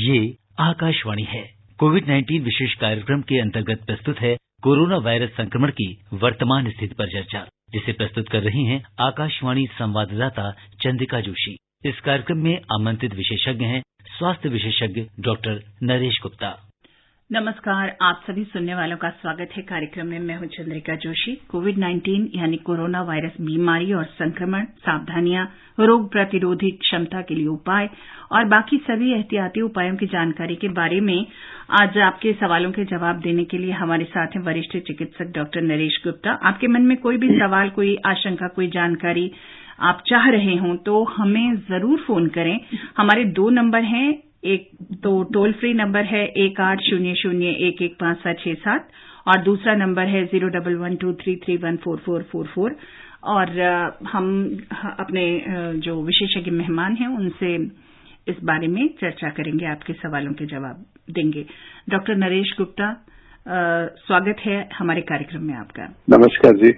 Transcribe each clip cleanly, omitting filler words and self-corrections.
ये आकाशवाणी है। कोविड-19 विशेष कार्यक्रम के अंतर्गत प्रस्तुत है कोरोना वायरस संक्रमण की वर्तमान स्थिति पर चर्चा, जिसे प्रस्तुत कर रही हैं आकाशवाणी संवाददाता चंद्रिका जोशी। इस कार्यक्रम में आमंत्रित विशेषज्ञ हैं स्वास्थ्य विशेषज्ञ डॉक्टर नरेश गुप्ता। नमस्कार, आप सभी सुनने वालों का स्वागत है कार्यक्रम में। मैं हूं चंद्रिका जोशी। कोविड-19 यानी कोरोना वायरस बीमारी और संक्रमण, सावधानियां, रोग प्रतिरोधी क्षमता के लिए उपाय और बाकी सभी एहतियाती उपायों की जानकारी के बारे में आज आपके सवालों के जवाब देने के लिए हमारे साथ हैं वरिष्ठ चिकित्सक डॉक्टर नरेश गुप्ता। आपके मन में कोई भी सवाल, कोई आशंका, कोई जानकारी आप चाह रहे हों तो हमें जरूर फोन करें। हमारे 2 नंबर हैं, एक तो टोल फ्री नंबर है 1800115767 और दूसरा नंबर है 011233144444 और हम अपने जो विशेषज्ञ मेहमान हैं उनसे इस बारे में चर्चा करेंगे, आपके सवालों के जवाब देंगे। डॉक्टर नरेश गुप्ता, स्वागत है हमारे कार्यक्रम में आपका। नमस्कार जी।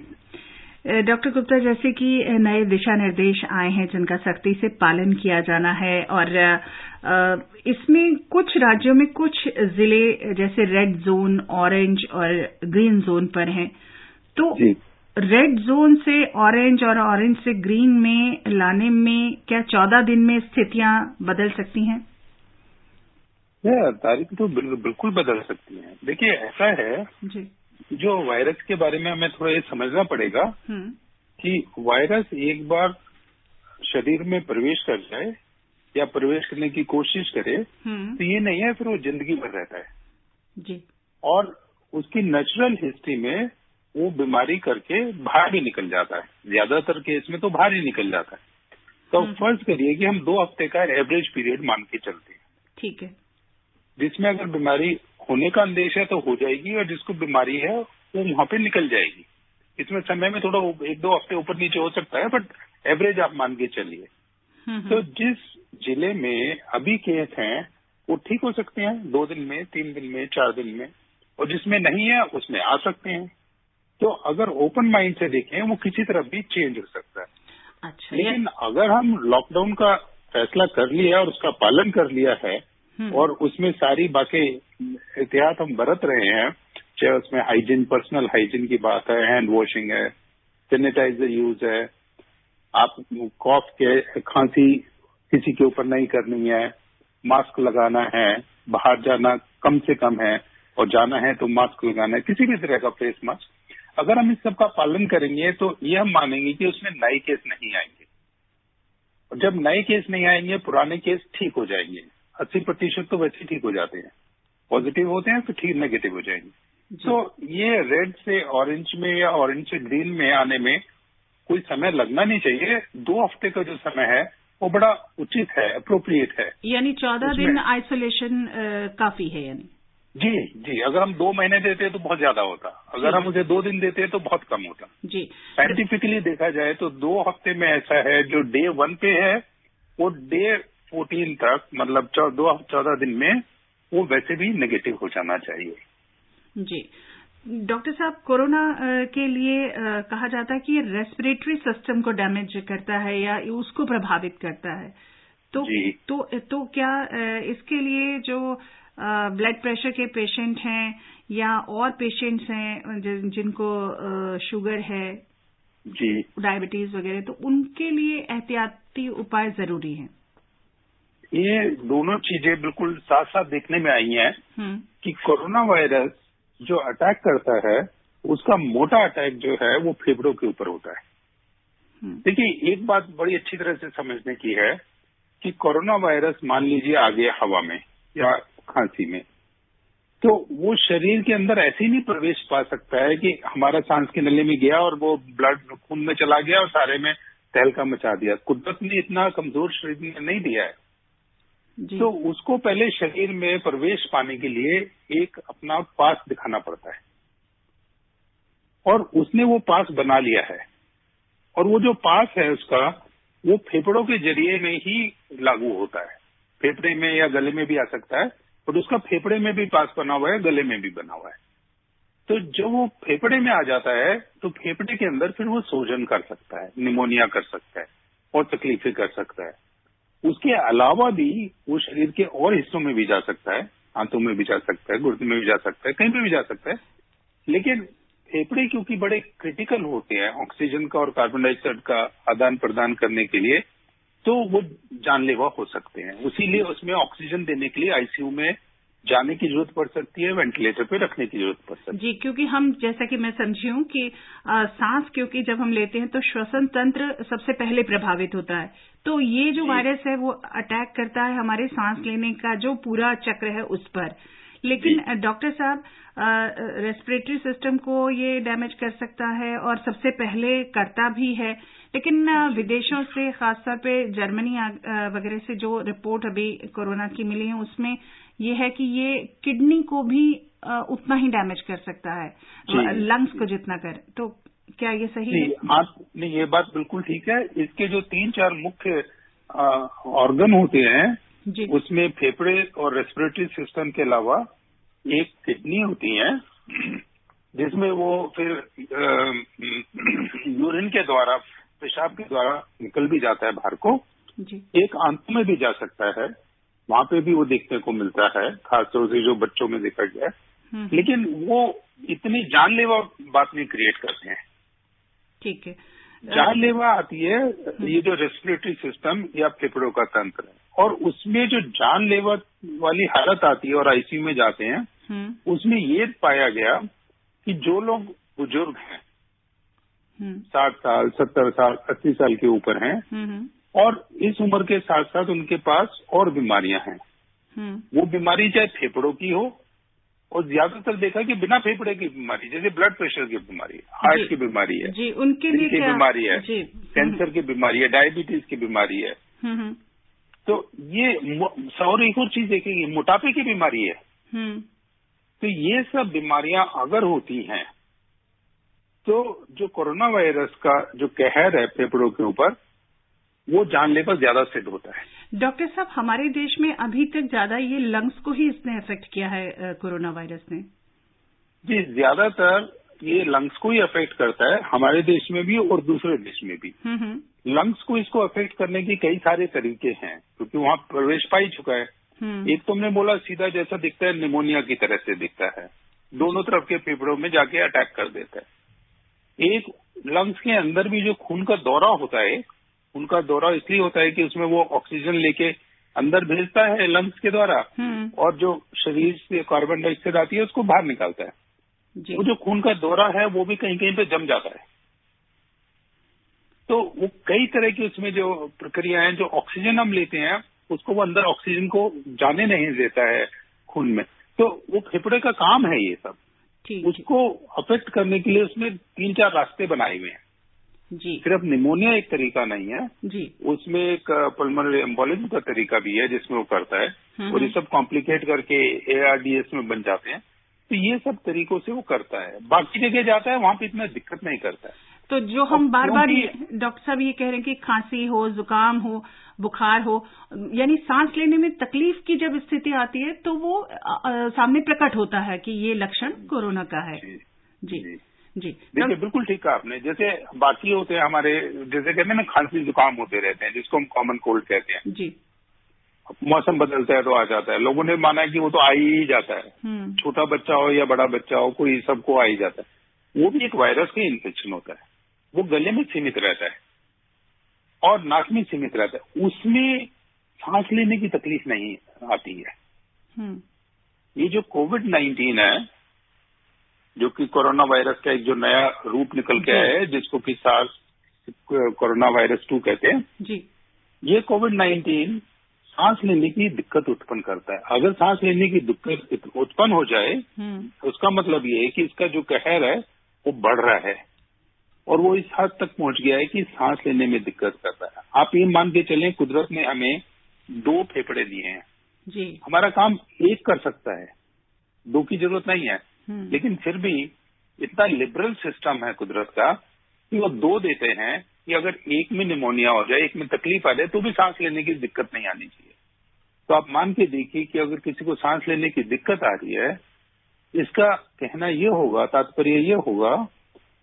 डॉक्टर गुप्ता, जैसे कि नए दिशा निर्देश आए हैं जिनका सख्ती से पालन किया जाना है और इसमें कुछ राज्यों में कुछ जिले जैसे रेड जोन, ऑरेंज और ग्रीन जोन पर हैं, तो रेड जोन से ऑरेंज और ऑरेंज से ग्रीन में लाने में क्या 14 दिन में स्थितियां बदल सकती हैं? तारीख तो बिल्कुल बदल सकती हैं। देखिए, ऐसा है जी, जो वायरस के बारे में हमें थोड़ा ये समझना पड़ेगा कि वायरस एक बार शरीर में प्रवेश कर जाए या प्रवेश करने की कोशिश करे तो ये नहीं है फिर वो जिंदगी भर रहता है जी। और उसकी नेचुरल हिस्ट्री में वो बीमारी करके बाहर भी निकल जाता है। ज्यादातर केस में तो बाहर ही निकल जाता है। तो फर्ज करिए कि हम 2 हफ्ते का एवरेज पीरियड मान के चलते हैं, ठीक है, जिसमें अगर बीमारी होने का अंदेश है तो हो जाएगी और जिसको बीमारी है वो वहां पे निकल जाएगी। इसमें समय में थोड़ा 1-2 हफ्ते ऊपर नीचे हो सकता है, बट एवरेज आप मान के चलिए। तो जिस जिले में अभी केस हैं वो ठीक हो सकते हैं 2 दिन में, 3 दिन में, 4 दिन में, और जिसमें नहीं है उसमें आ सकते हैं। तो अगर ओपन माइंड से देखें वो किसी तरफ भी चेंज हो सकता है। अच्छा, लेकिन अगर हम लॉकडाउन का फैसला कर लिया और उसका पालन कर लिया है और उसमें सारी बाकी एहतियात हम बरत रहे हैं, चाहे उसमें हाइजीन, पर्सनल हाइजीन की बात है, हैंड वॉशिंग है, सैनिटाइजर यूज है, आप कॉफ के खांसी किसी के ऊपर नहीं करनी है, मास्क लगाना है, बाहर जाना कम से कम है और जाना है तो मास्क लगाना है, किसी भी तरह का फेस मास्क। अगर हम इस सब का पालन करेंगे तो ये हम मानेंगे कि उसमें नए केस नहीं आएंगे, और जब नए केस नहीं आएंगे पुराने केस ठीक हो जाएंगे। 80% तो वैसे ठीक हो जाते हैं, पॉजिटिव होते हैं तो ठीक नेगेटिव हो जाएंगे। तो ये रेड से ऑरेंज में या ऑरेंज से ग्रीन में आने में कोई समय लगना नहीं चाहिए। 2 हफ्ते का जो समय है वो बड़ा उचित है, अप्रोप्रिएट है। यानी 14 दिन आइसोलेशन काफी है यानी? जी, अगर हम 2 महीने देते हैं तो बहुत ज्यादा होता, अगर हम उसे 2 दिन देते हैं तो बहुत कम होता जी। साइंटिफिकली देखा जाए तो 2 हफ्ते में ऐसा है, जो डे 1 पे है वो डे 14 तक, मतलब 14 दिन में वो वैसे भी नेगेटिव हो जाना चाहिए जी। डॉक्टर साहब, कोरोना के लिए कहा जाता है कि ये रेस्पिरेटरी सिस्टम को डैमेज करता है या उसको प्रभावित करता है, तो क्या इसके लिए जो ब्लड प्रेशर के पेशेंट हैं या और पेशेंट्स हैं जिनको शुगर है जी, डायबिटीज वगैरह, तो उनके लिए एहतियाती उपाय जरूरी हैं? ये दोनों चीजें बिल्कुल साथ साथ देखने में आई हैं कि कोरोना वायरस जो अटैक करता है उसका मोटा अटैक जो है वो फेफड़ों के ऊपर होता है। देखिए, एक बात बड़ी अच्छी तरह से समझने की है कि कोरोना वायरस मान लीजिए आ गया हवा में या खांसी में, तो वो शरीर के अंदर ऐसे ही नहीं प्रवेश पा सकता है कि हमारा सांस की नली में गया और वो ब्लड खून में चला गया और सारे में तहलका मचा दिया। कुदरत ने इतना कमजोर शरीर में नहीं दिया है। तो उसको पहले शरीर में प्रवेश पाने के लिए एक अपना पास दिखाना पड़ता है, और उसने वो पास बना लिया है, और वो जो पास है उसका वो फेफड़ों के जरिए में ही लागू होता है। फेफड़े में या गले में भी आ सकता है, और उसका फेफड़े में भी पास बना हुआ है, गले में भी बना हुआ है। तो जब वो फेफड़े में आ जाता है तो फेफड़े के अंदर फिर वो सूजन कर सकता है, निमोनिया कर सकता है और तकलीफें कर सकता है। उसके अलावा भी वो शरीर के और हिस्सों में भी जा सकता है, हाथों में भी जा सकता है, गुर्दे में भी जा सकता है, कहीं पे भी जा सकता है। लेकिन फेफड़े क्योंकि बड़े क्रिटिकल होते हैं ऑक्सीजन का और कार्बन डाइऑक्साइड का आदान प्रदान करने के लिए, तो वो जानलेवा हो सकते हैं। उसीलिए उसमें ऑक्सीजन देने के लिए आईसीयू में जाने की जरूरत पड़ सकती है, वेंटिलेटर पे रखने की जरूरत पड़ सकती है। जी, क्योंकि हम जैसा कि मैं समझी हूँ कि सांस क्योंकि जब हम लेते हैं तो श्वसन तंत्र सबसे पहले प्रभावित होता है, तो ये जो वायरस है वो अटैक करता है हमारे सांस लेने का जो पूरा चक्र है उस पर। लेकिन डॉक्टर साहब, रेस्पिरेटरी सिस्टम को ये डैमेज कर सकता है और सबसे पहले करता भी है, लेकिन विदेशों से खासतौर पे जर्मनी वगैरह से जो रिपोर्ट अभी कोरोना की मिली है उसमें ये है कि ये किडनी को भी उतना ही डैमेज कर सकता है, लंग्स को जितना कर। तो क्या ये सही है? नहीं, ये बात बिल्कुल ठीक है। इसके जो 3-4 मुख्य ऑर्गन होते हैं उसमें फेफड़े और रेस्पिरेटरी सिस्टम के अलावा एक किडनी होती है जिसमें वो फिर यूरिन के द्वारा, पेशाब के द्वारा निकल भी जाता है बाहर को। एक आंतों में भी जा सकता है, वहां पे भी वो देखने को मिलता है, खासतौर से जो बच्चों में देखा गया है। लेकिन वो इतनी जानलेवा बात नहीं क्रिएट करते हैं। ठीक है, जानलेवा आती है ये जो रेस्पिरेटरी सिस्टम या फेफड़ों का तंत्र है, और उसमें जो जानलेवा वाली हालत आती है और आईसीयू में जाते हैं, उसमें ये पाया गया कि जो लोग बुजुर्ग हैं, 60 साल, 70 साल, 80 साल के ऊपर हैं, और इस उम्र के साथ साथ उनके पास और बीमारियां हैं, वो बीमारी चाहे फेफड़ों की हो, और ज्यादातर देखा कि बिना फेफड़े की बीमारी, जैसे ब्लड प्रेशर की बीमारी, हार्ट की बीमारी है, जी, उनके लिए की बीमारी है, कैंसर की बीमारी है, डायबिटीज की बीमारी है। तो ये और एक और चीज देखेंगे, मोटापे की बीमारी है। तो ये सब बीमारियां अगर होती हैं तो जो कोरोना वायरस का जो कहर है फेफड़ों के ऊपर, वो जानलेवा ज्यादा सिद्ध होता है। डॉक्टर साहब, हमारे देश में अभी तक ज्यादा ये लंग्स को ही इसने अफेक्ट किया है कोरोना वायरस ने। जी, ज्यादातर ये लंग्स को ही अफेक्ट करता है, हमारे देश में भी और दूसरे देश में भी। लंग्स को इसको अफेक्ट करने के कई सारे तरीके हैं, क्योंकि वहां प्रवेश पा ही चुका है। एक तुमने बोला सीधा जैसा दिखता है, निमोनिया की तरह से दिखता है, दोनों तरफ के फेफड़ों में जाके अटैक कर देता है। एक लंग्स के अंदर भी जो खून का दौरा होता है, उनका दौरा इसलिए होता है कि उसमें वो ऑक्सीजन लेके अंदर भेजता है लंग्स के द्वारा, और जो शरीर से कार्बन डाइऑक्साइड आती है उसको बाहर निकालता है। वो जो खून का दौरा है वो भी कहीं कहीं पे जम जाता है। तो वो कई तरह की उसमें जो प्रक्रिया है, जो ऑक्सीजन हम लेते हैं उसको वो अंदर ऑक्सीजन को जाने नहीं देता है खून में। तो वो फेफड़े का काम है ये सब, उसको अफेक्ट करने के लिए उसमें 3-4 रास्ते बनाए हुए हैं। जी, सिर्फ निमोनिया एक तरीका नहीं है जी, उसमें एक पल्मोनरी एम्बोलिज्म का तरीका भी है जिसमें वो करता है, और ये सब कॉम्प्लिकेट करके ARDS में बन जाते हैं। तो ये सब तरीकों से वो करता है, बाकी जगह जाता है वहां पे इतना दिक्कत नहीं करता है। तो जो हम बार बार डॉक्टर साहब ये कह रहे हैं कि खांसी हो, जुकाम हो, बुखार हो, यानी सांस लेने में तकलीफ की जब स्थिति आती है तो वो सामने प्रकट होता है कि ये लक्षण कोरोना का है। जी, देखिए, बिल्कुल ठीक कहा आपने। जैसे बाकी होते हैं हमारे, जैसे कहते हैं ना खांसी जुकाम होते रहते हैं, जिसको हम कॉमन कोल्ड कहते हैं। जी, मौसम बदलता है तो आ जाता है। लोगों ने माना है कि वो तो आ ही जाता है, छोटा बच्चा हो या बड़ा बच्चा हो, कोई सबको आ ही जाता है। वो भी एक वायरस का इन्फेक्शन होता है। वो गले में सीमित रहता है और नाक में सीमित रहता है, उसमें सांस लेने की तकलीफ नहीं आती है। ये जो कोविड-19 है, जो कि कोरोना वायरस का एक जो नया रूप निकल के आया है, जिसको कि सार्स कोरोना वायरस 2 कहते हैं जी, ये कोविड-19 सांस लेने की दिक्कत उत्पन्न करता है। अगर सांस लेने की दिक्कत उत्पन्न हो जाए तो उसका मतलब ये है कि इसका जो कहर है वो बढ़ रहा है, और वो इस हद तक पहुंच गया है कि सांस लेने में दिक्कत करता है। आप ये मान के चलें, कुदरत ने हमें 2 फेफड़े दिए हैं जी, हमारा काम एक कर सकता है, 2 की जरूरत नहीं है। लेकिन फिर भी इतना लिबरल सिस्टम है कुदरत का कि वो 2 देते हैं कि अगर एक में निमोनिया हो जाए, एक में तकलीफ आ जाए, तो भी सांस लेने की दिक्कत नहीं आनी चाहिए। तो आप मान के देखिए कि अगर किसी को सांस लेने की दिक्कत आ रही है, इसका कहना ये होगा, तात्पर्य ये होगा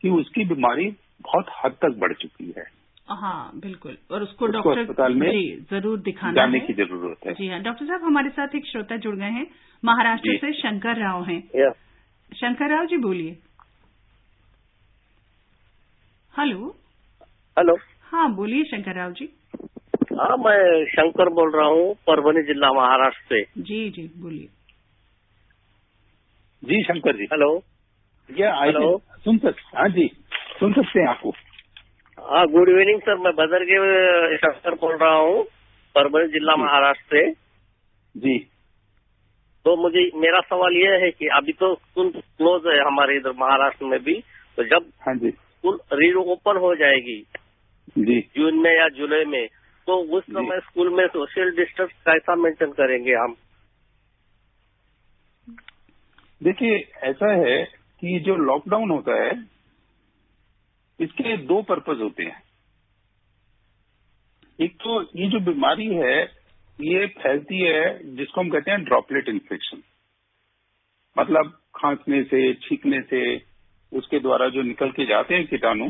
कि उसकी बीमारी बहुत हद तक बढ़ चुकी है। हाँ बिल्कुल, और उसको डॉक्टर अस्पताल में जी जरूर दिखाना जाने की जरूरत है। जी हाँ डॉक्टर साहब, हमारे साथ एक श्रोता जुड़ गए हैं, महाराष्ट्र से शंकर राव हैं। शंकर राव जी बोलिए। हेलो। हेलो। हाँ बोलिए शंकर राव जी। हाँ मैं शंकर बोल रहा हूँ, परभनी जिला महाराष्ट्र से। जी जी बोलिए। जी शंकर जी। हेलो। हेलो। सुन सकते? हाँ जी सुन सकते हैं आपको। हाँ गुड इवनिंग सर, मैं बदर के शंकर बोल रहा हूँ, परभनी जिला महाराष्ट्र से। जी। तो मेरा सवाल यह है कि अभी तो स्कूल क्लोज है हमारे इधर महाराष्ट्र में भी, तो जब हाँ जी स्कूल री ओपन हो जाएगी जी जून में या जुलाई में, तो उस समय स्कूल में सोशल डिस्टेंस कैसा मेंटेन करेंगे हम? देखिए ऐसा है कि जो लॉकडाउन होता है इसके दो पर्पज होते हैं। एक तो ये जो बीमारी है ये फैलती है जिसको हम कहते हैं ड्रॉपलेट इन्फेक्शन, मतलब खांसने से, छींकने से उसके द्वारा जो निकल के जाते हैं कीटाणु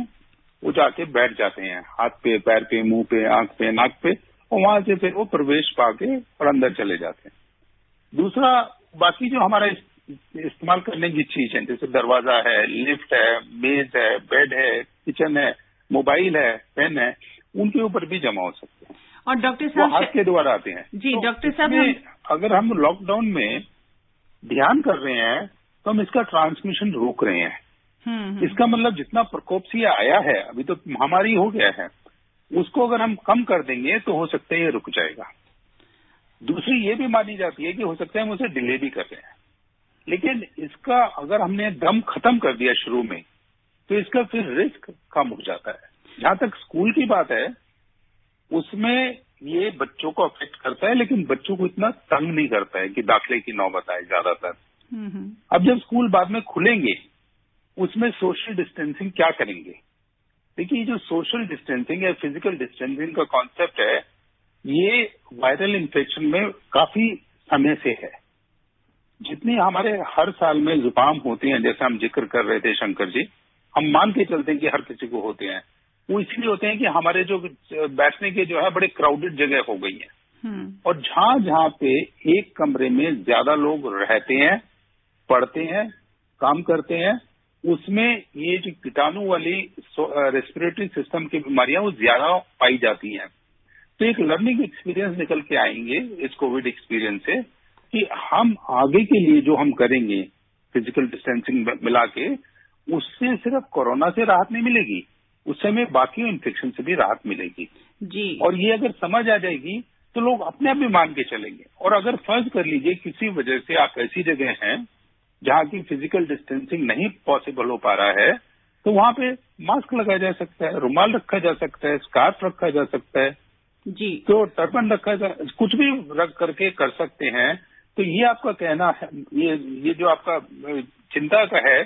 वो जाके बैठ जाते हैं हाथ पे, पैर पे, मुंह पे, आंख पे, नाक पे, और वहां से फिर वो प्रवेश पाके और अंदर चले जाते हैं। दूसरा, बाकी जो हमारा इस्तेमाल करने की चीज है जैसे दरवाजा है, लिफ्ट है, मेज है, बेड है, किचन है, मोबाइल है, पेन है, उनके ऊपर भी जमा हो सकते हैं और डॉक्टर साहब हाथ के द्वारा आते हैं। जी तो डॉक्टर साहब, अगर हम लॉकडाउन में ध्यान कर रहे हैं तो हम इसका ट्रांसमिशन रोक रहे हैं। इसका मतलब जितना प्रकोप से आया है, अभी तो महामारी हो गया है, उसको अगर हम कम कर देंगे तो हो सकता है ये रुक जाएगा। दूसरी ये भी मानी जाती है कि हो सकता है हम उसे डिले भी कर रहे हैं, लेकिन इसका अगर हमने दम खत्म कर दिया शुरू में तो इसका फिर रिस्क कम हो जाता है। जहां तक स्कूल की बात है उसमें ये बच्चों को अफेक्ट करता है, लेकिन बच्चों को इतना तंग नहीं करता है कि दाखिले की नौबत आए ज्यादातर। अब जब स्कूल बाद में खुलेंगे उसमें सोशल डिस्टेंसिंग क्या करेंगे? देखिए जो सोशल डिस्टेंसिंग या फिजिकल डिस्टेंसिंग का कॉन्सेप्ट है ये वायरल इन्फेक्शन में काफी समय से है। जितनी हमारे हर साल में जुकाम होते हैं, जैसे हम जिक्र कर रहे थे शंकर जी, हम मान के चलते हैं कि हर किसी को होते हैं, वो इसलिए होते हैं कि हमारे जो बैठने के जो है बड़े क्राउडेड जगह हो गई है, और जहां जहां पे एक कमरे में ज्यादा लोग रहते हैं, पढ़ते हैं, काम करते हैं, उसमें ये जो कीटाणु वाली रेस्पिरेटरी सिस्टम की बीमारियां वो ज्यादा पाई जाती हैं। तो एक लर्निंग एक्सपीरियंस निकल के आएंगे इस कोविड एक्सपीरियंस से कि हम आगे के लिए जो हम करेंगे फिजिकल डिस्टेंसिंग मिला के, उससे सिर्फ कोरोना से राहत नहीं मिलेगी, उस समय बाकी इन्फेक्शन से भी राहत मिलेगी जी। और ये अगर समझ आ जाएगी तो लोग अपने आप भी मान के चलेंगे। और अगर फर्ज कर लीजिए किसी वजह से आप ऐसी जगह हैं जहां की फिजिकल डिस्टेंसिंग नहीं पॉसिबल हो पा रहा है, तो वहां पे मास्क लगाया जा सकता है, रुमाल रखा जा सकता है, स्कार्फ रखा जा सकता है जी, तो टर्पन रखा जा, कुछ भी रख करके कर सकते हैं। तो ये आपका कहना है, ये जो आपका चिंता का है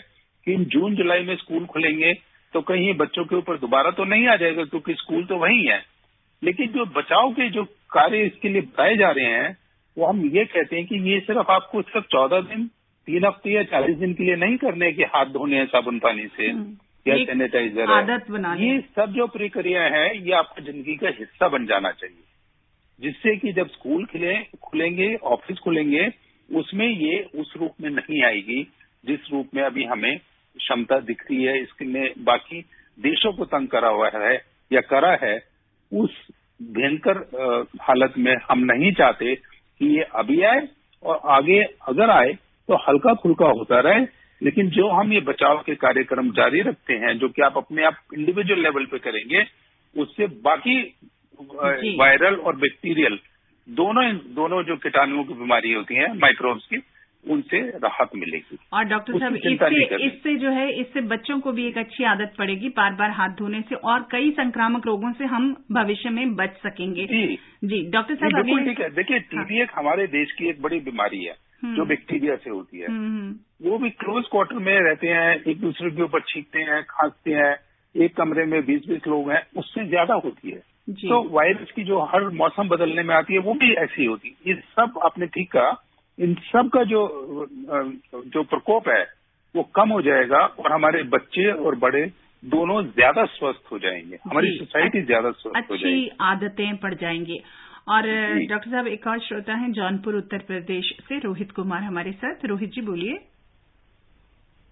कि जून जुलाई में स्कूल खुलेंगे तो कहीं बच्चों के ऊपर दोबारा तो नहीं आ जाएगा क्योंकि स्कूल तो वही है, लेकिन जो बचाव के जो कार्य इसके लिए बताए जा रहे हैं वो हम ये कहते हैं कि ये सिर्फ आपको सिर्फ 14 दिन, 3 हफ्ते या 40 दिन के लिए नहीं करने कि हाथ धोने हैं साबुन पानी से या सैनिटाइजर है, आदत बनाने। ये सब जो प्रक्रिया है ये आपकी जिंदगी का हिस्सा बन जाना चाहिए, जिससे कि जब स्कूल खुलेंगे, ऑफिस खुलेंगे, उसमें ये उस रूप में नहीं आएगी जिस रूप में अभी हमें क्षमता दिख रही है। इसमें बाकी देशों को तंग करा हुआ है या करा है, उस भयंकर हालत में हम नहीं चाहते कि ये अभी आए और आगे अगर आए तो हल्का फुल्का होता रहे, लेकिन जो हम ये बचाव के कार्यक्रम जारी रखते हैं जो कि आप अपने आप इंडिविजुअल लेवल पे करेंगे, उससे बाकी वायरल और बैक्टीरियल दोनों जो कीटाणुओं की बीमारी होती है, माइक्रोब्स की, उनसे राहत मिलेगी। और डॉक्टर साहब इससे जो है इससे बच्चों को भी एक अच्छी आदत पड़ेगी बार बार हाथ धोने से, और कई संक्रामक रोगों से हम भविष्य में बच सकेंगे। जी डॉक्टर साहब बिल्कुल ठीक है। देखिए टीबी एक हमारे देश की एक बड़ी बीमारी है जो बैक्टीरिया से होती है। वो भी क्लोज क्वार्टर में रहते हैं, एक दूसरे के ऊपर छींकते हैं, खांसते हैं, एक कमरे में 20-20 लोग हैं, उससे ज्यादा होती है। तो वायरस की जो हर मौसम बदलने में आती है वो भी ऐसी होती है। ये सब आपने ठीक कहा, इन सब का जो प्रकोप है वो कम हो जाएगा और हमारे बच्चे और बड़े दोनों ज्यादा स्वस्थ हो जाएंगे, हमारी सोसाइटी ज्यादा स्वस्थ हो जाएगी, अच्छी आदतें पड़ जाएंगी। और डॉक्टर साहब, एक और श्रोता हैं जौनपुर उत्तर प्रदेश से, रोहित कुमार हमारे साथ। रोहित जी बोलिए।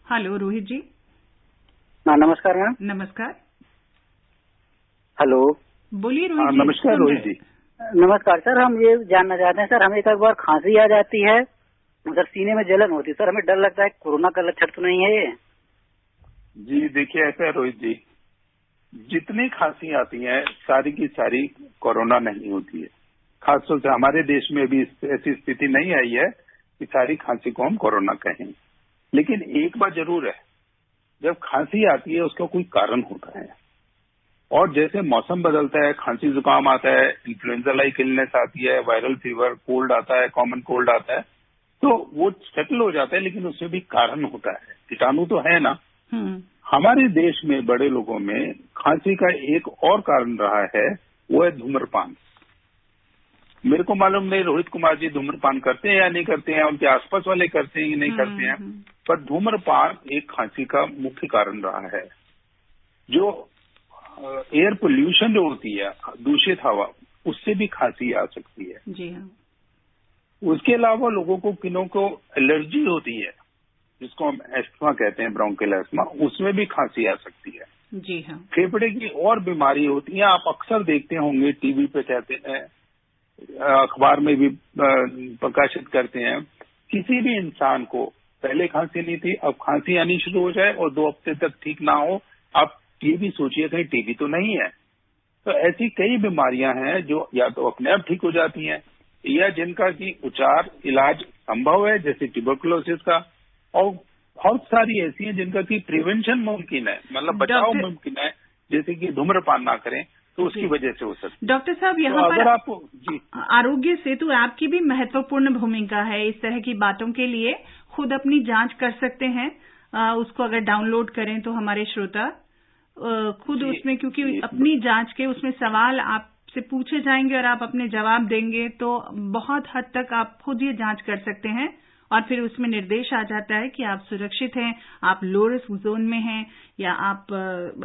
हेलो रोहित जी। नमस्कार मैम। नमस्कार। हेलो बोलिए रोहित जी। नमस्कार रोहित जी। नमस्कार सर, हम ये जानना चाहते हैं सर, हमें एक बार खांसी आ जाती है, उधर सीने में जलन होती है सर, हमें डर लगता है कोरोना का लक्षण तो नहीं है ये? जी देखिए, ऐसा है रोहित जी, जितनी खांसी आती है सारी की सारी कोरोना नहीं होती है। खासतौर से हमारे देश में भी ऐसी स्थिति नहीं आई है कि सारी खांसी को हम कोरोना कहें। लेकिन एक बात जरूर है, जब खांसी आती है उसका कोई कारण होता है, और जैसे मौसम बदलता है, खांसी जुकाम आता है, इन्फ्लुएंजा लाइक इलनेस आती है, वायरल फीवर, कोल्ड आता है, कॉमन कोल्ड आता है, तो वो सेटल हो जाता है, लेकिन उसमें भी कारण होता है। कीटाणु तो है ना। हमारे देश में बड़े लोगों में खांसी का एक और कारण रहा है, वो है धूम्रपान। मेरे को मालूम नहीं रोहित कुमार जी धूम्रपान करते हैं या नहीं करते हैं, उनके आसपास वाले करते हैं या नहीं करते हैं, पर धूम्रपान एक खांसी का मुख्य कारण रहा है। जो एयर पोल्यूशन जो होती है, दूषित हवा, उससे भी खांसी आ सकती है। जी हाँ। उसके अलावा लोगों को किन्हों को एलर्जी होती है, जिसको हम एस्थमा कहते हैं, ब्रोंकियल एस्थमा, उसमें भी खांसी आ सकती है। जी हाँ। फेफड़े की और बीमारी होती है, आप अक्सर देखते होंगे, टीवी पे कहते हैं, अखबार में भी प्रकाशित करते हैं, किसी भी इंसान को पहले खांसी नहीं थी, अब खांसी आनी शुरू हो जाए और 2 हफ्ते तक ठीक ना हो, आप ये भी सोचिए कहीं टीबी तो नहीं है। तो ऐसी कई बीमारियां हैं जो या तो अपने आप ठीक हो जाती हैं, या जिनका की उपचार इलाज संभव है, जैसे ट्यूबरकुलोसिस का, और बहुत सारी ऐसी हैं जिनका की प्रिवेंशन मुमकिन है, मतलब बचाव मुमकिन है, जैसे कि धूम्रपान ना करें तो उसकी वजह से हो सकती है। डॉक्टर साहब, यहाँ पर आपको जी आरोग्य सेतु ऐप की भी महत्वपूर्ण भूमिका है इस तरह की बातों के लिए। खुद अपनी जांच कर सकते हैं, उसको अगर डाउनलोड करें तो हमारे श्रोता खुद उसमें, क्योंकि अपनी जांच के उसमें सवाल आपसे पूछे जाएंगे और आप अपने जवाब देंगे, तो बहुत हद तक आप खुद ये जांच कर सकते हैं और फिर उसमें निर्देश आ जाता है कि आप सुरक्षित हैं, आप लो रिस्क जोन में हैं, या आप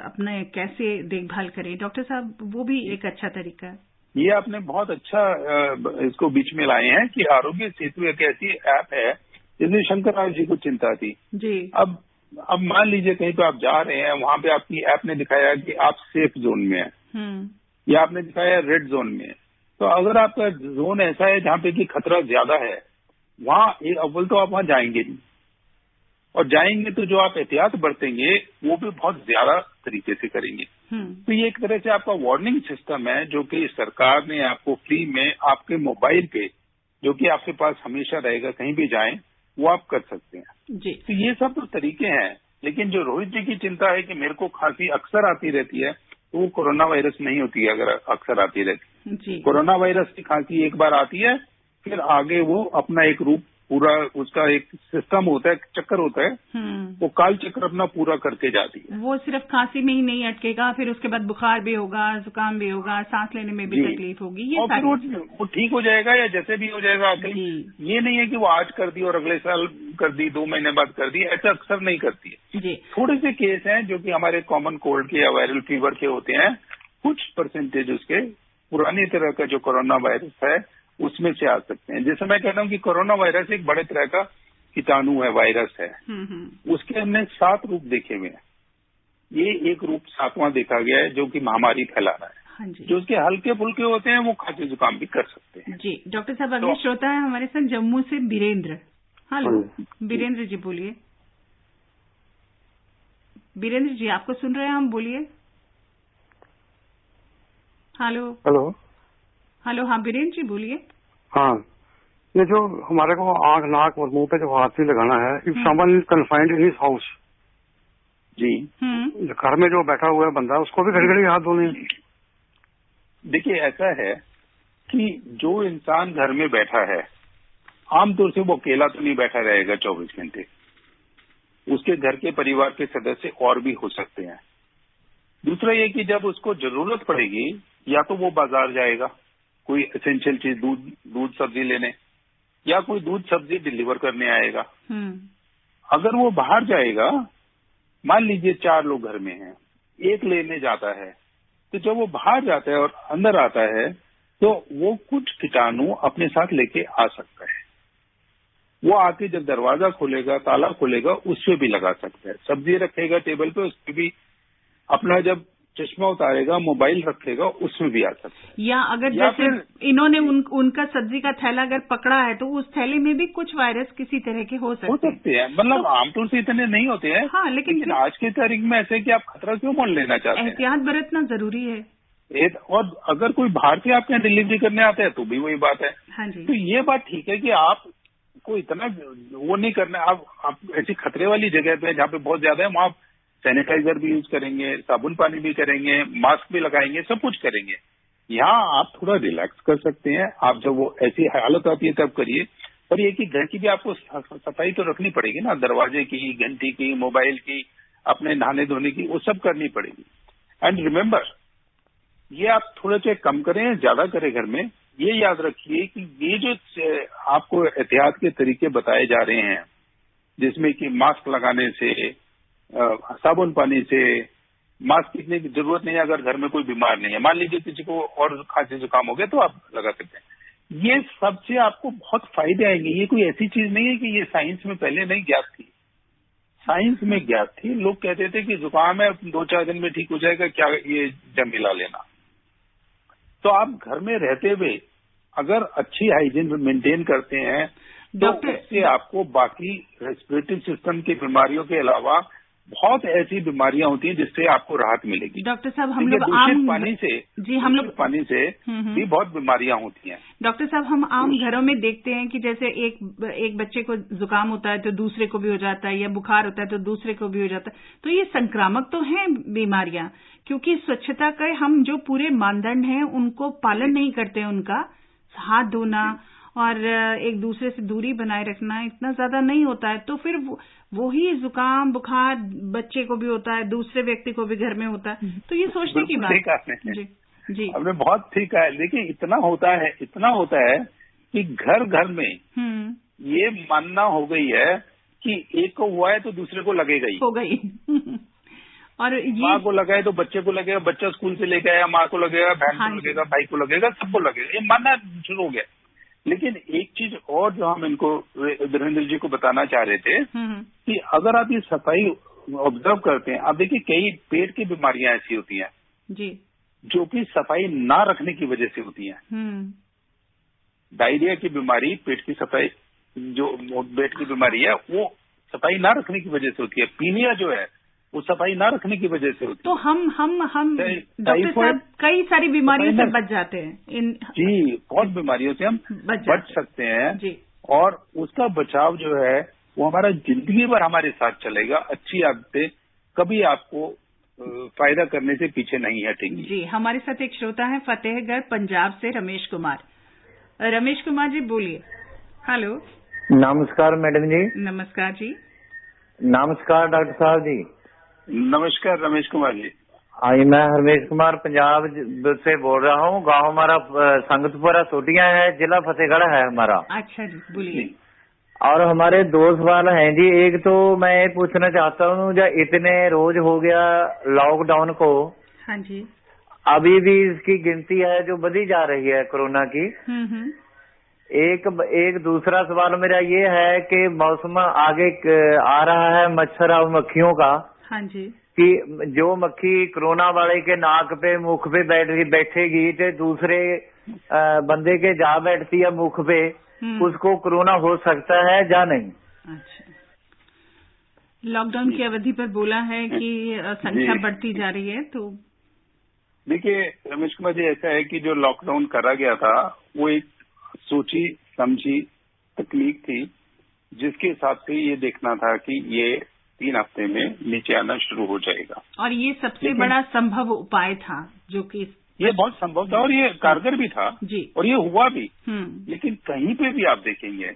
अपने कैसे देखभाल करें। डॉक्टर साहब, वो भी एक अच्छा तरीका है। ये आपने बहुत अच्छा इसको बीच में लाए हैं कि आरोग्य सेतु एक ऐसी ऐप है जिसमें शंकर राव जी को चिंता थी जी। अब मान लीजिए कहीं पे आप जा रहे हैं, वहां पे आपकी ऐप ने दिखाया कि आप सेफ जोन में हैं, या आपने दिखाया रेड जोन में है। तो अगर आपका जोन ऐसा है जहां पे कि खतरा ज्यादा है, वहां अव्वल तो आप वहां जाएंगे नहीं, और जाएंगे तो जो आप एहतियात बरतेंगे वो भी बहुत ज्यादा तरीके से करेंगे। तो ये एक तरह से आपका वार्निंग सिस्टम है जो कि सरकार ने आपको फ्री में आपके मोबाइल पे, जो कि आपके पास हमेशा रहेगा, कहीं भी जाएं वो आप कर सकते हैं जी। तो ये सब तो तरीके हैं। लेकिन जो रोहित जी की चिंता है कि मेरे को खांसी अक्सर आती रहती है, तो वो कोरोना वायरस नहीं होती है अगर अक्सर आती रहती है। कोरोना वायरस की खांसी एक बार आती है, फिर आगे वो अपना एक रूप पूरा, उसका एक सिस्टम होता है, चक्कर होता है, वो काल चक्र अपना पूरा करके जाती है। वो सिर्फ खांसी में ही नहीं अटकेगा, फिर उसके बाद बुखार भी होगा, जुकाम भी होगा, सांस लेने में भी तकलीफ होगी, ये और फिर वो ठीक हो जाएगा या जैसे भी हो जाएगा। ये नहीं है कि वो आज कर दी और अगले साल कर दी, 2 महीने बाद कर दी, ऐसा अक्सर नहीं करती है। थोड़े से केस हैं जो कि हमारे कॉमन कोल्ड के या वायरल फीवर के होते हैं, कुछ परसेंटेज उसके पुरानी तरह का जो कोरोना वायरस है उसमें से आ सकते हैं। जैसे मैं कहता हूँ कि कोरोना वायरस एक बड़े तरह का कीटाणु है, वायरस है, उसके हमने 7 रूप देखे हुए हैं। ये एक रूप 7वां देखा गया है जो कि महामारी फैला रहा है। हाँ जी। जो उसके हल्के फुल्के होते हैं वो खांसी जुकाम भी कर सकते हैं। जी। डॉक्टर साहब, अगले श्रोता है हमारे साथ जम्मू से बीरेंद्र। हेलो बीरेंद्र जी, बोलिए। बीरेंद्र जी, आपको सुन रहे हैं हम, बोलिए। Hello hello hello. हाँ बीरेंद्र जी, बोलिए। हाँ, ये जो हमारे को आंख, नाक और मुंह पे जो हाथ लगाना है, if someone is confined in his house, जी, घर में जो बैठा हुआ है बंदा, उसको भी घड़ी घड़ी हाथ धोने। देखिए ऐसा है कि जो इंसान घर में बैठा है, आमतौर से वो अकेला तो नहीं बैठा रहेगा 24 घंटे, उसके घर के परिवार के सदस्य और भी हो सकते हैं। दूसरा ये कि जब उसको जरूरत पड़ेगी, या तो वो बाजार जाएगा कोई एसेंशियल चीज, दूध सब्जी लेने, या कोई दूध सब्जी डिलीवर करने आएगा। अगर वो बाहर जाएगा, मान लीजिए 4 लोग घर में हैं, एक लेने जाता है, तो जब वो बाहर जाता है और अंदर आता है तो वो कुछ कीटाणु अपने साथ लेके आ सकता है। वो आके जब दरवाजा खोलेगा, ताला खोलेगा, उससे भी लगा सकता है। सब्जी रखेगा टेबल पे, उससे भी अपना जब चश्मा उतारेगा, मोबाइल रखेगा, उसमें भी आ सकता है। या अगर जैसे इन्होंने उनका सब्जी का थैला अगर पकड़ा है तो उस थैले में भी कुछ वायरस किसी तरह के हो सकते हैं। मतलब तो, आमतौर से इतने नहीं होते हैं। हाँ, लेकिन आज की तारीख में ऐसे कि आप खतरा क्यों मोल लेना चाहते हैं? एहतियात बरतना जरूरी है। और अगर कोई बाहर से आपके यहाँ डिलीवरी करने आता है तो भी वही बात है। हाँ जी। तो ये बात ठीक है कि आपको इतना वो नहीं करना। आप ऐसी खतरे वाली जगह पे जहाँ पे बहुत ज्यादा है, वहाँ सैनिटाइजर भी यूज करेंगे, साबुन पानी भी करेंगे, मास्क भी लगाएंगे, सब कुछ करेंगे। यहाँ आप थोड़ा रिलैक्स कर सकते हैं। आप जब वो ऐसी हालत आती है तब करिए। पर ये कि घर की भी आपको सफाई तो रखनी पड़ेगी ना, दरवाजे की, घंटी की, मोबाइल की, अपने नहाने धोने की, वो सब करनी पड़ेगी। एंड रिमेम्बर, ये आप थोड़ा सा कम करें, ज्यादा करें घर में। ये याद रखिए कि ये जो आपको एहतियात के तरीके बताए जा रहे हैं, जिसमें कि मास्क लगाने से, साबुन पानी से, मास्क पीने की जरूरत नहीं है अगर घर में कोई बीमार नहीं है। मान लीजिए किसी को और खांसी जुकाम हो गया तो आप लगा सकते हैं। ये सबसे आपको बहुत फायदे आएंगे। ये कोई ऐसी चीज नहीं है कि ये साइंस में पहले नहीं ज्ञात थी। साइंस में ज्ञात थी। लोग कहते थे कि जुकाम है, 2-4 दिन में ठीक हो जाएगा, क्या ये जम मिला लेना। तो आप घर में रहते हुए अगर अच्छी हाइजीन मेंटेन करते हैं तो उससे आपको बाकी रेस्पिरेटरी सिस्टम की बीमारियों के अलावा बहुत ऐसी बीमारियां होती हैं जिससे आपको राहत मिलेगी। डॉक्टर साहब, हम लोग आम पानी से भी बहुत बीमारियां होती हैं। डॉक्टर साहब, हम आम घरों में देखते हैं कि जैसे एक बच्चे को जुकाम होता है तो दूसरे को भी हो जाता है, या बुखार होता है तो दूसरे को भी हो जाता है। तो ये संक्रामक तो हैं बीमारियां, क्योंकि स्वच्छता के हम जो पूरे मानदंड हैं उनको पालन नहीं करते हैं। उनका हाथ धोना और एक दूसरे से दूरी बनाए रखना इतना ज्यादा नहीं होता है, तो फिर वही जुकाम बुखार बच्चे को भी होता है, दूसरे व्यक्ति को भी घर में होता है। तो ये सोचने की बात है। जी, हमने बहुत ठीक है। देखिए, इतना होता है कि घर घर में ये मानना हो गई है कि एक को हुआ है तो दूसरे को लगेगा ही। हो गई और माँ को लगाए तो बच्चे को लगेगा, बच्चा स्कूल से लेके आया, माँ को लगेगा, बहन को लगेगा, भाई को लगेगा, सबको लगेगा। ये मानना शुरू हो गया। लेकिन एक चीज और जो हम इनको धीरेन्द्र जी को बताना चाह रहे थे कि अगर आप ये सफाई ऑब्जर्व करते हैं, आप देखिए कई पेट की बीमारियां ऐसी होती हैं जी, जो कि सफाई ना रखने की वजह से होती हैं। डायरिया की बीमारी पेट की सफाई, जो पेट की बीमारी है वो सफाई ना रखने की वजह से होती है। पीलिया जो है वो सफाई ना रखने की वजह से होती है। तो हम डॉक्टर साहब कई सारी बीमारियों से बच जाते हैं। जी, बहुत बीमारियों से हम बच सकते हैं जी। और उसका बचाव जो है वो हमारा जिंदगी भर हमारे साथ चलेगा। अच्छी आदतें कभी आपको फायदा करने से पीछे नहीं हटेंगी। जी, हमारे साथ एक श्रोता है फतेहगढ़ पंजाब से रमेश कुमार। रमेश कुमार जी बोलिए। हेलो, नमस्कार मैडम जी। नमस्कार जी। नमस्कार डॉक्टर साहब जी। नमस्कार रमेश कुमार जी। मैं रमेश कुमार पंजाब से बोल रहा हूँ। गांव हमारा संगतपुरा सोटियां है, जिला फतेहगढ़ है हमारा। अच्छा जी, बोलिए। और हमारे 2 सवाल हैं जी। एक तो मैं ये पूछना चाहता हूँ, जब इतने रोज हो गया लॉकडाउन को, हाँ जी, अभी भी इसकी गिनती है जो बढ़ी जा रही है कोरोना की। एक दूसरा सवाल मेरा ये है कि मौसम आगे आ रहा है मच्छर और मक्खियों का। हाँ जी, कि जो मक्खी कोरोना वाले के नाक पे मुख पे बैठेगी तो दूसरे बंदे के जा बैठती है मुख पे, उसको कोरोना हो सकता है या नहीं? अच्छा, लॉकडाउन की अवधि पर बोला है कि संख्या बढ़ती जा रही है। तो देखिए रमेश कुमार जी, ऐसा है कि जो लॉकडाउन करा गया था वो एक सोची समझी तकनीक थी, जिसके हिसाब से ये देखना था कि ये 3 हफ्ते में नीचे आना शुरू हो जाएगा। और ये सबसे बड़ा संभव उपाय था, जो कि ये बहुत संभव था और ये कारगर भी था जी, और ये हुआ भी। लेकिन कहीं पे भी आप देखेंगे,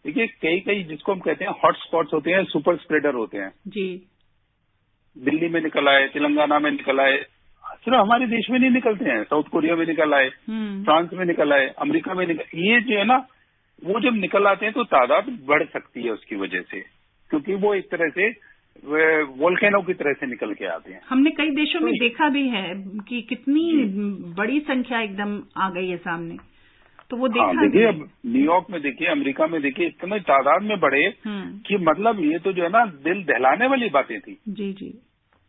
देखिए कई जिसको हम कहते हैं हॉट स्पॉट्स होते हैं, सुपर स्प्रेडर होते हैं जी। दिल्ली में निकल आए, तेलंगाना में निकल आए, सिर्फ हमारे देश में नहीं निकलते हैं, साउथ कोरिया में निकल आए, फ्रांस में निकल आए, अमेरिका में निकल। ये जो है ना, वो जब निकल आते हैं तो तादाद बढ़ सकती है उसकी वजह से, क्योंकि वो एक तरह से वोल्केनो की तरह से निकल के आते हैं। हमने कई देशों में देखा भी है कि कितनी बड़ी संख्या एकदम आ गई है सामने, तो वो देखा। देखिए, अब न्यूयॉर्क में देखिए, अमेरिका में देखिए, इतने तादाद में बढ़े कि मतलब ये तो जो है ना दिल दहलाने वाली बातें थी। जी जी।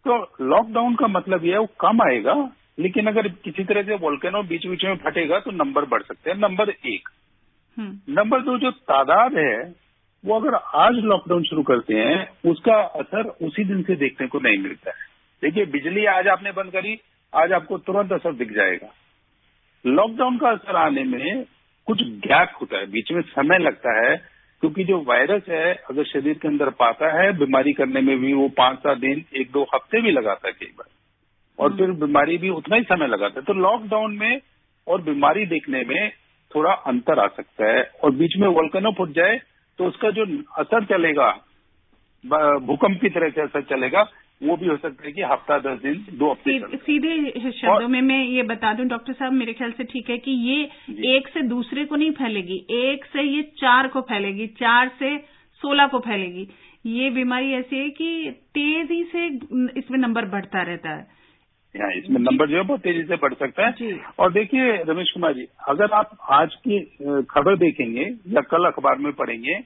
तो लॉकडाउन का मतलब ये है वो कम आएगा, लेकिन अगर किसी तरह से वोल्केनो बीच बीच में फटेगा तो नंबर बढ़ सकते हैं। नंबर 1। नंबर 2, जो तादाद है वो अगर आज लॉकडाउन शुरू करते हैं उसका असर उसी दिन से देखने को नहीं मिलता है। देखिए, बिजली आज आपने बंद करी, आज आपको तुरंत असर दिख जाएगा। लॉकडाउन का असर आने में कुछ गैप होता है, बीच में समय लगता है, क्योंकि जो वायरस है अगर शरीर के अंदर पाता है, बीमारी करने में भी वो 5-7 दिन 1-2 हफ्ते भी लगाता है कई बार, और फिर बीमारी भी उतना ही समय लगाता है। तो लॉकडाउन में और बीमारी देखने में थोड़ा अंतर आ सकता है, और बीच में वोल्केनो फूट जाए तो उसका जो असर चलेगा, भूकंप की तरह से असर चलेगा, वो भी हो सकता है कि हफ्ता 10 दिन 2 हफ्ते। सीधे शब्दों में मैं ये बता दूं डॉक्टर साहब, मेरे ख्याल से ठीक है कि ये एक से दूसरे को नहीं फैलेगी, एक से ये 4 को फैलेगी, 4 से 16 को फैलेगी। ये बीमारी ऐसी है कि तेजी से इसमें नंबर बढ़ता रहता है। इसमें नंबर जो है बहुत तेजी से बढ़ सकता है। और देखिए रमेश कुमार जी, अगर आप आज की खबर देखेंगे या कल अखबार में पढ़ेंगे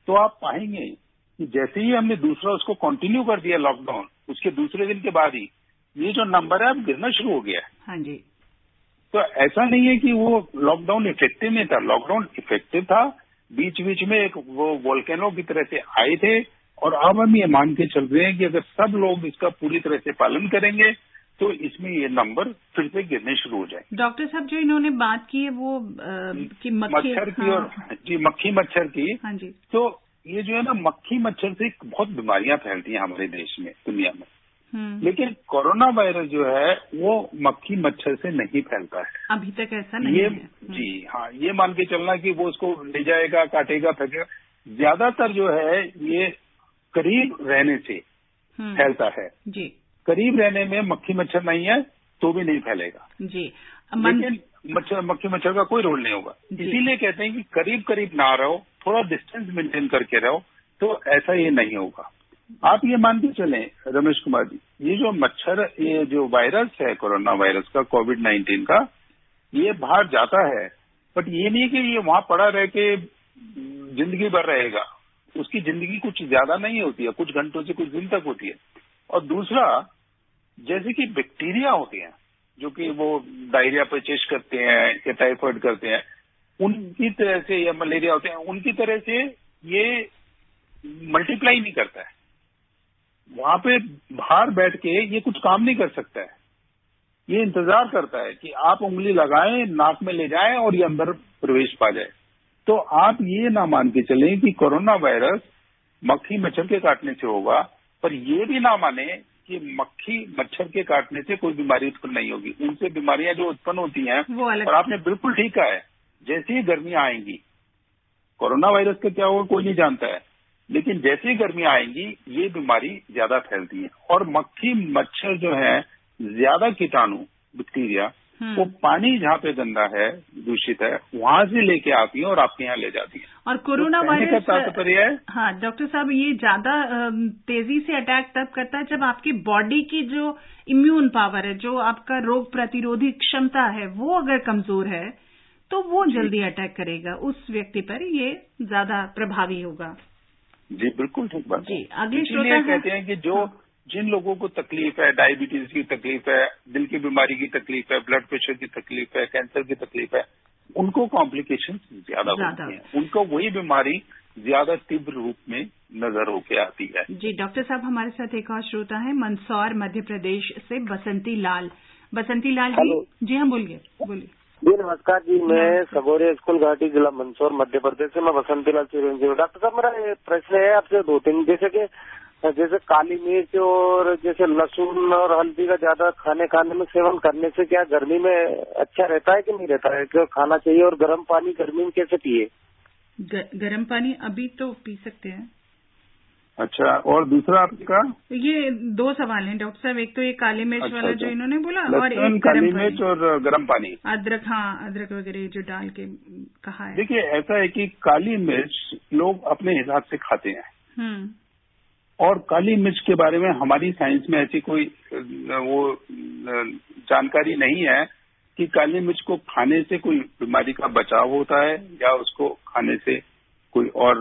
तो आप पाएंगे कि जैसे ही हमने दूसरा उसको कंटिन्यू कर दिया लॉकडाउन, उसके दूसरे दिन के बाद ही ये जो नंबर है अब गिरना शुरू हो गया है। हाँ जी। तो ऐसा नहीं है कि वो लॉकडाउन इफेक्टिव नहीं था, लॉकडाउन इफेक्टिव था। बीच बीच में एक वो वोल्केनो की तरह से आए थे, और अब हम ये मान के चल रहे हैं कि अगर सब लोग इसका पूरी तरह से पालन करेंगे तो इसमें ये नंबर फिर से गिरने शुरू हो जाए। डॉक्टर साहब, जो इन्होंने बात की है वो कि मच्छर की, और जी मक्खी मच्छर की। हाँ जी। तो ये जो है ना, मक्खी मच्छर से बहुत बीमारियां फैलती हैं हमारे देश में, दुनिया में। लेकिन कोरोना वायरस जो है वो मक्खी मच्छर से नहीं फैलता है अभी तक, ऐसा नहीं है। जी हाँ, ये मान के चलना कि वो उसको ले जाएगा, काटेगा, फेंकेगा। ज्यादातर जो है ये करीब रहने से फैलता है। जी। करीब रहने में मक्खी मच्छर नहीं है तो भी नहीं फैलेगा जी। लेकिन मक्खी मच्छर का कोई रोल नहीं होगा। इसीलिए कहते हैं कि करीब करीब ना रहो, थोड़ा डिस्टेंस मेंटेन करके रहो, तो ऐसा ये नहीं होगा। आप ये मान के चलें रमेश कुमार जी, ये जो मच्छर, ये जो वायरस है कोरोना वायरस का, कोविड-19 का, ये बाहर जाता है, बट ये नहीं कि ये वहां पड़ा रह के जिंदगी भर रहेगा। उसकी जिंदगी कुछ ज्यादा नहीं होती है, कुछ घंटों से कुछ दिन तक होती है। और दूसरा, जैसे कि बैक्टीरिया होते हैं जो कि वो डायरिया पे चेस्ट करते हैं या टाइफाइड करते हैं, उनकी तरह से, या मलेरिया होते हैं, उनकी तरह से ये मल्टीप्लाई नहीं करता है। वहां पे बाहर बैठ के ये कुछ काम नहीं कर सकता है। ये इंतजार करता है कि आप उंगली लगाएं, नाक में ले जाएं और ये अंदर प्रवेश पा जाए। तो आप ये ना मान के चलें कि कोरोना वायरस मक्खी मच्छर के काटने से होगा, पर ये भी ना माने कि मक्खी मच्छर के काटने से कोई बीमारी उत्पन्न नहीं होगी। उनसे बीमारियां जो उत्पन्न होती हैं, और आपने बिल्कुल ठीक कहा है, जैसे ही गर्मियां आएंगी, कोरोना वायरस का क्या होगा कोई नहीं जानता है, लेकिन जैसे ही गर्मियां आएंगी ये बीमारी ज्यादा फैलती है। और मक्खी मच्छर जो है, ज्यादा कीटाणु बैक्टीरिया, वो पानी जहाँ पे गंदा है, दूषित है, वहां से लेके आती है और आपके यहाँ ले जाती है। और कोरोना वायरस का तात्पर्य है, हाँ डॉक्टर साहब, ये ज्यादा तेजी से अटैक तब करता है जब आपकी बॉडी की जो इम्यून पावर है, जो आपका रोग प्रतिरोधी क्षमता है, वो अगर कमजोर है तो वो जल्दी अटैक करेगा उस व्यक्ति पर, ये ज्यादा प्रभावी होगा। जी बिल्कुल ठीक बात जी। अगले श्रोता कहते हैं कि जो जिन लोगों को तकलीफ है, डायबिटीज की तकलीफ है, दिल की बीमारी की तकलीफ है, ब्लड प्रेशर की तकलीफ है, कैंसर की तकलीफ है, उनको कॉम्प्लिकेशन ज्यादा होती हैं, उनको वही बीमारी ज्यादा तीव्र रूप में नजर होके आती है। जी डॉक्टर साहब, हमारे साथ एक और श्रोता है मंदसौर मध्य प्रदेश से बसंती लाल। बसंती लाल जी। जी हाँ, बोलिए। जी नमस्कार जी, मैं सगोरे स्कूल घाटी जिला मंदसौर मध्य प्रदेश से मैं बसंती लाल चिरंजी हूँ। डॉक्टर साहब, मेरा प्रश्न है आपसे 2-3, जैसे काली मिर्च और जैसे लहसुन और हल्दी का ज्यादा खाने में सेवन करने से क्या गर्मी में अच्छा रहता है कि नहीं रहता है, क्या खाना चाहिए? और गर्म पानी गर्मी में कैसे पिए? गर्म पानी अभी तो पी सकते हैं। अच्छा, और दूसरा आपका? ये 2 सवाल हैं डॉक्टर साहब, एक तो ये काली मिर्च वाला जो इन्होंने बोला, और एक काली मिर्च और गर्म पानी, अदरक। हाँ, अदरक वगैरह जो डाल के कहा है। देखिए ऐसा है कि काली मिर्च लोग अपने हिसाब से खाते हैं, और काली मिर्च के बारे में हमारी साइंस में ऐसी कोई वो जानकारी नहीं है कि काली मिर्च को खाने से कोई बीमारी का बचाव होता है या उसको खाने से कोई और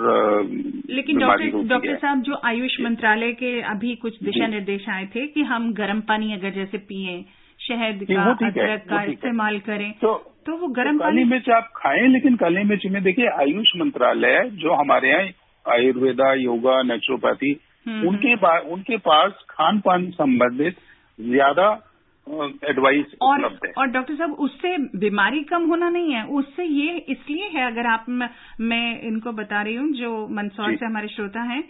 लेकिन डॉक्टर साहब, जो आयुष मंत्रालय के अभी कुछ दिशा निर्देश आए थे कि हम गर्म पानी अगर जैसे पिए, शहद का, अदरक का इस्तेमाल करें, तो वो गर्म काली मिर्च आप खाएं, लेकिन काली मिर्च में देखिए आयुष मंत्रालय जो हमारे यहाँ आयुर्वेदा, योगा, नेचुरोपैथी, उनके पास खान पान संबंधित ज्यादा एडवाइस उपलब्ध है। और डॉक्टर साहब, उससे बीमारी कम होना नहीं है, उससे ये इसलिए है, अगर आप मैं इनको बता रही हूँ जो मंदसौर से हमारे श्रोता हैं,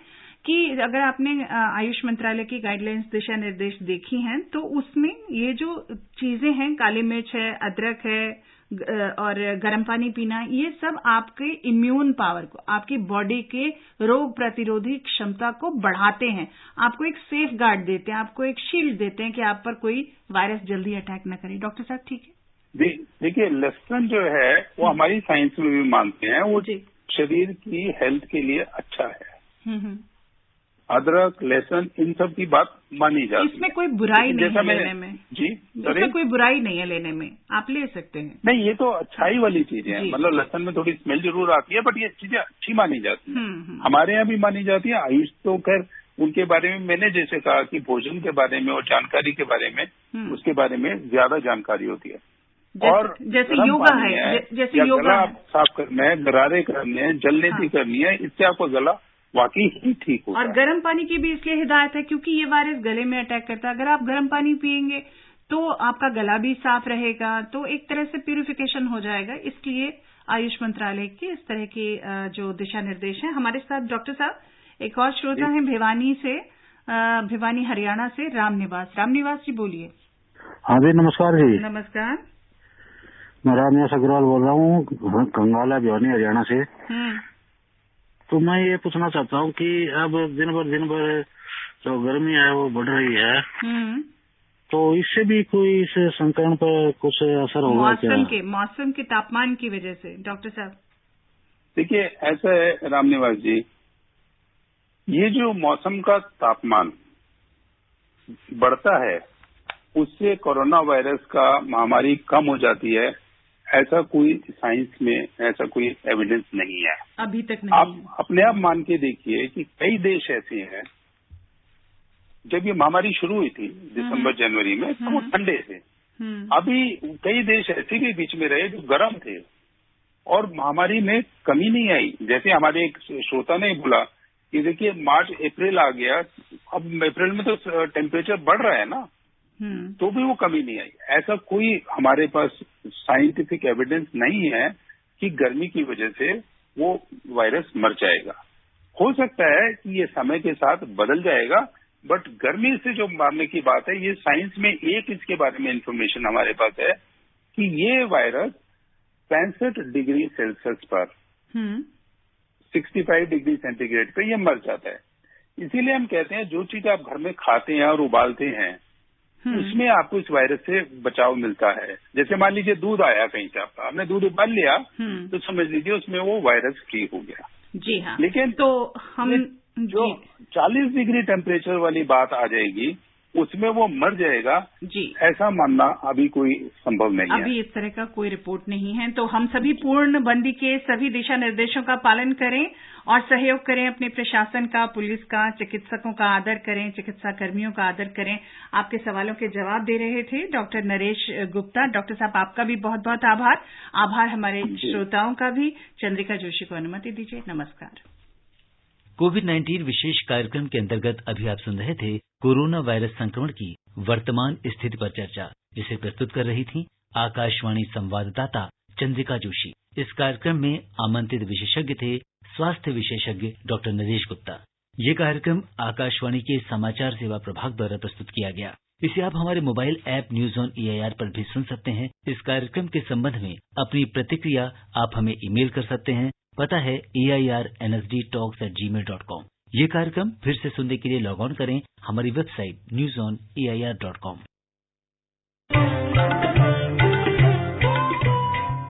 कि अगर आपने आयुष मंत्रालय की गाइडलाइंस, दिशा निर्देश देखी हैं, तो उसमें ये जो चीजें हैं, काली मिर्च है, अदरक है और गर्म पानी पीना, ये सब आपके इम्यून पावर को, आपकी बॉडी के रोग प्रतिरोधी क्षमता को बढ़ाते हैं, आपको एक सेफ गार्ड देते हैं, आपको एक शील्ड देते हैं कि आप पर कोई वायरस जल्दी अटैक न करे। डॉक्टर साहब ठीक है? देखिए, लहसुन जो है वो हमारी साइंस में भी मानते हैं, वो शरीर की हेल्थ के लिए अच्छा है। अदरक, लहसुन, इन सब की बात मानी जाती है। इसमें कोई बुराई नहीं है लेने में। जी, इसमें कोई बुराई नहीं है लेने में, आप ले सकते हैं। नहीं, ये तो अच्छाई वाली चीजें हैं। मतलब लहसुन में थोड़ी स्मेल जरूर आती है, बट ये चीजें अच्छी मानी जाती है। हमारे यहाँ भी मानी जाती है। आयुष तो खैर उनके बारे में मैंने जैसे कहा कि भोजन के बारे में और जानकारी के बारे में, उसके बारे में ज्यादा जानकारी होती है। और जैसे योगा है, जैसे योगा साफ करना है, गरारे करने हैं, जलनेती करनी है, इससे आपको गला वाकई ही ठीक होगा। और गर्म पानी की भी इसलिए हिदायत है क्योंकि ये वायरस गले में अटैक करता है। अगर आप गर्म पानी पिएंगे तो आपका गला भी साफ रहेगा, तो एक तरह से प्यूरिफिकेशन हो जाएगा। इसलिए आयुष मंत्रालय के इस तरह के जो दिशा निर्देश हैं। हमारे साथ डॉक्टर साहब एक और श्रोता है भिवानी हरियाणा से, रामनिवास जी बोलिए। हाँ जी, नमस्कार जी। नमस्कार, मैं रामनिवास अग्रवाल बोल रहा हूँ, कंगाला भिवानी हरियाणा से। तो मैं ये पूछना चाहता हूँ कि अब दिन भर जो गर्मी है वो बढ़ रही है, तो इससे भी कोई इस संक्रमण पर कुछ असर होगा क्या? मौसम के तापमान की वजह से डॉक्टर साहब? देखिए, ऐसा है रामनिवास जी, ये जो मौसम का तापमान बढ़ता है उससे कोरोना वायरस का महामारी कम हो जाती है, ऐसा कोई साइंस में ऐसा कोई एविडेंस नहीं है अभी तक। नहीं, आप अपने आप मान के देखिए कि कई देश ऐसे हैं, जब ये महामारी शुरू हुई थी दिसंबर जनवरी में, तो वो ठंडे थे। अभी कई देश ऐसे भी बीच में रहे जो गर्म थे और महामारी में कमी नहीं आई। जैसे हमारे एक श्रोता ने बोला कि देखिए मार्च अप्रैल आ गया, अब अप्रैल में तो टेम्परेचर बढ़ रहा है ना, तो भी वो कमी नहीं आई। ऐसा कोई हमारे पास साइंटिफिक एविडेंस नहीं है कि गर्मी की वजह से वो वायरस मर जाएगा। हो सकता है कि ये समय के साथ बदल जाएगा, बट गर्मी से जो मारने की बात है, ये साइंस में एक इसके बारे में इंफॉर्मेशन हमारे पास है कि ये वायरस 65 डिग्री सेल्सियस पर 65 डिग्री सेंटीग्रेड पे ये मर जाता है। इसीलिए हम कहते हैं जो चीज आप घर में खाते हैं और उबालते हैं उसमें आपको इस वायरस से बचाव मिलता है। जैसे मान लीजिए दूध आया कहीं से, आपने दूध उबाल लिया तो समझ लीजिए उसमें वो वायरस फ्री हो गया। जी हाँ। लेकिन तो हम जो 40 डिग्री टेम्परेचर वाली बात आ जाएगी उसमें वो मर जाएगा, जी, ऐसा मानना अभी कोई संभव नहीं है। अभी इस तरह का कोई रिपोर्ट नहीं है। तो हम सभी पूर्णबंदी के सभी दिशा निर्देशों का पालन करें और सहयोग करें, अपने प्रशासन का, पुलिस का, चिकित्सकों का आदर करें, चिकित्सा कर्मियों का आदर करें। आपके सवालों के जवाब दे रहे थे डॉक्टर नरेश गुप्ता। डॉक्टर साहब आपका भी बहुत बहुत आभार हमारे श्रोताओं का भी। चंद्रिका जोशी को अनुमति दीजिए। नमस्कार। कोविड-19 विशेष कार्यक्रम के अंतर्गत अभी आप सुन रहे थे कोरोना वायरस संक्रमण की वर्तमान स्थिति पर चर्चा, जिसे प्रस्तुत कर रही थी आकाशवाणी संवाददाता चंद्रिका जोशी। इस कार्यक्रम में आमंत्रित विशेषज्ञ थे स्वास्थ्य विशेषज्ञ डॉक्टर नरेश गुप्ता। ये कार्यक्रम आकाशवाणी के समाचार सेवा प्रभाग द्वारा प्रस्तुत किया गया। इसे आप हमारे mobile app news on AIR पर भी सुन सकते हैं। इस कार्यक्रम के संबंध में अपनी प्रतिक्रिया आप हमें ईमेल कर सकते हैं। पता है AIRNSDtalks@gmail.com। ये कार्यक्रम फिर से सुनने के लिए लॉग ऑन करें हमारी वेबसाइट newsonair.com।